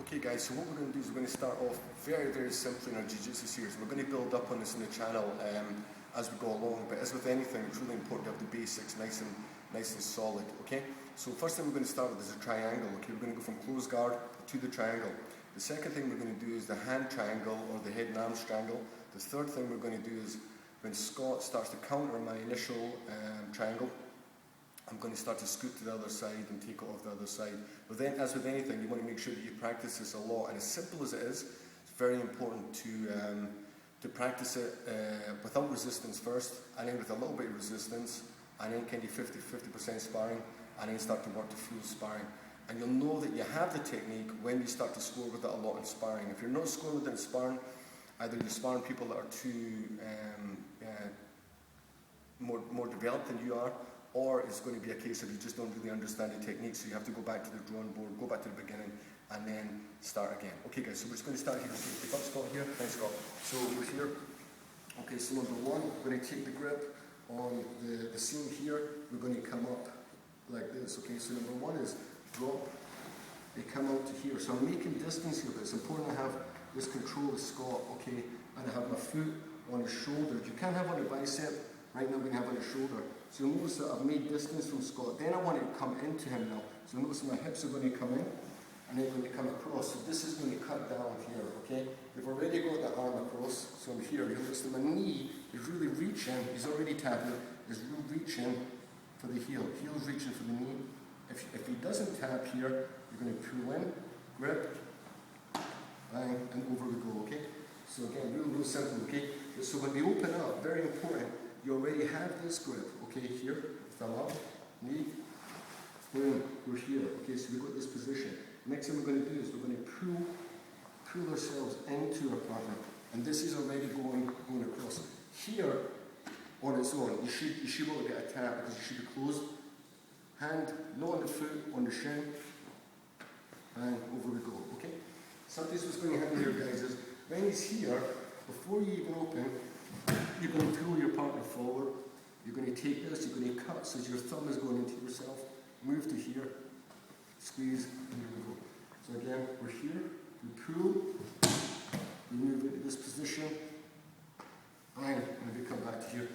Okay guys, so what we're going to do is we're going to start off very simply in our Jiu-Jitsu series. We're going to build up on this in the channel as we go along, but as with anything, it's really important to have the basics nice and solid, okay? So first thing we're going to start with is a triangle, okay? We're going to go from close guard to the triangle. The second thing we're going to do is the hand triangle or the head and arm triangle. The third thing we're going to do is when Scott starts to counter my initial triangle, I'm going to start to scoot to the other side and take it off the other side. But then, as with anything, you want to make sure that you practice this a lot. And as simple as it is, it's very important to practice it without resistance first, and then with a little bit of resistance, and then kind of 50% sparring, and then start to work to full sparring. And you'll know that you have the technique when you start to score with it a lot in sparring. If you're not scoring with it in sparring, either you're sparring people that are too more developed than you are, or it's going to be a case of you just don't really understand the technique, so you have to go back to the drawing board, go back to the beginning, and then start again. Okay guys, so we're just going to start here. Okay, pick up Scott here. Thanks Scott. So we're here. Okay, so number one, we're going to take the grip on the seam here. We're going to come up like this. Okay, so number one is drop. They come out to here. So I'm making distance here, but it's important to have this control of Scott, okay, and I have my foot on his shoulder. You can't have on the bicep. Right now we're going to have on the shoulder. So you'll notice that I've made distance from Scott. Then I want to come into him now. So you'll notice my hips are going to come in, and then when they come across. So this is going to cut down here, okay? We've already got the arm across, so I'm here. You'll notice that my knee is really reaching. He's already tapping. Is really reaching for the heel. Heel's reaching for the knee. If he doesn't tap here, you're going to pull in, grip, bang, and over we go, okay? So again, real simple, okay? So when we open up, very important, you already have this grip, okay, here, thumb up, knee, boom, we're here, okay, so we've got this position. Next thing we're going to do is we're going to pull ourselves into our partner, and this is already going across. Here, on its own, you should be able to get a tap because you should be closed. Hand, not on the foot, on the shin, and over we go, okay? Sometimes what's going to happen here, guys, is when he's here, before you even open, you're going to pull your partner forward. You're going to take this, you're going to cut, so your thumb is going into yourself. Move to here, squeeze, and here we go. So again, we're here, we pull, we move into this position, and we come back to here.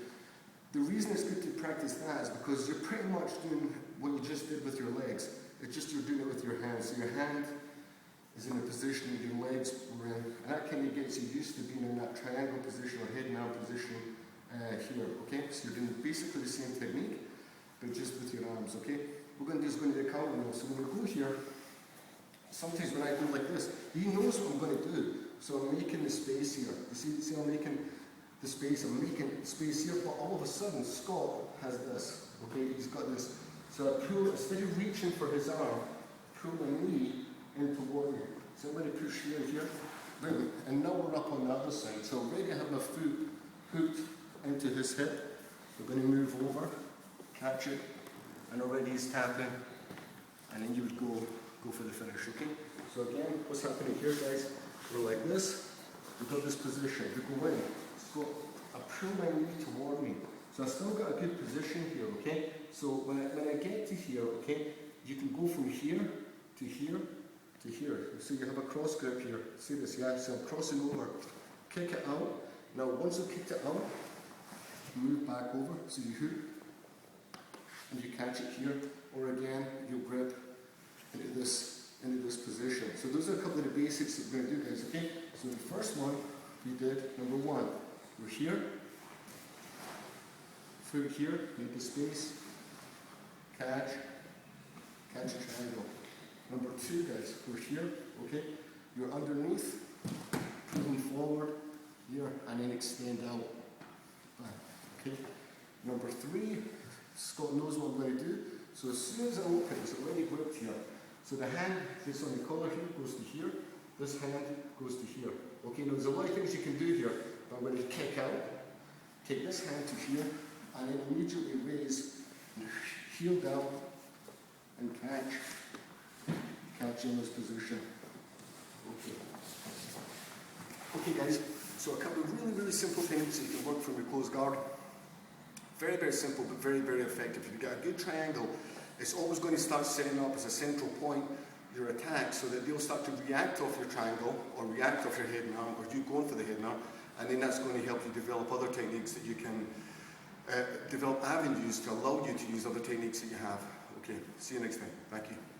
The reason it's good to practice that is because you're pretty much doing what you just did with your legs. It's just you're doing it with your hands. So your hand is in a position that your legs were in, and that kind of gets you used to being in that triangle position or head and arm position here, okay? So you're doing basically the same technique, but just with your arms, okay? We're going to do is going to do a counter now. So when we go here, sometimes when I go like this, he knows what I'm going to do. So I'm making the space here. You see I'm making the space, I'm making space here, but all of a sudden Scott has this, okay? He's got this. So I pull, instead of reaching for his arm, pull my knee in toward me. So I'm going to push here, boom, and now we're up on the other side. So already I have my foot hooked into his hip. We're going to move over, catch it, and already he's tapping, and then you would go for the finish, okay? So again, what's happening here, guys? We're like this, we've got this position, we go in, so I pull my knee toward me. So I've still got a good position here, okay? So when I get to here, okay, you can go from here to here, to here. So you have a cross grip here. See this, yeah? So I'm crossing over. Kick it out. Now once I've kicked it out, move back over. So you hook and you catch it here. Or again, you grip into this position. So those are a couple of the basics that we're going to do, guys, okay? So the first one we did, number one, we're here. Foot here, make a space. Catch a triangle. Number two, guys, we're here, okay? You're underneath, pulling forward, here, and then extend out. Okay? Number three, Scott knows what I'm going to do. So as soon as I open, it's already gripped here. So the hand that's on the collar here goes to here. This hand goes to here. Okay, now there's a lot of things you can do here, but I'm going to kick out, take this hand to here, and then immediately raise, heel down, and catch in this position. Okay. Okay guys, so a couple of really simple things that you can work from your closed guard. Very simple, but very effective. If you've got a good triangle, it's always going to start setting up as a central point your attack so that they'll start to react off your triangle or react off your head and arm, or you going for the head and arm, and then that's going to help you develop other techniques that you can develop avenues to allow you to use other techniques that you have. Okay, see you next time. Thank you.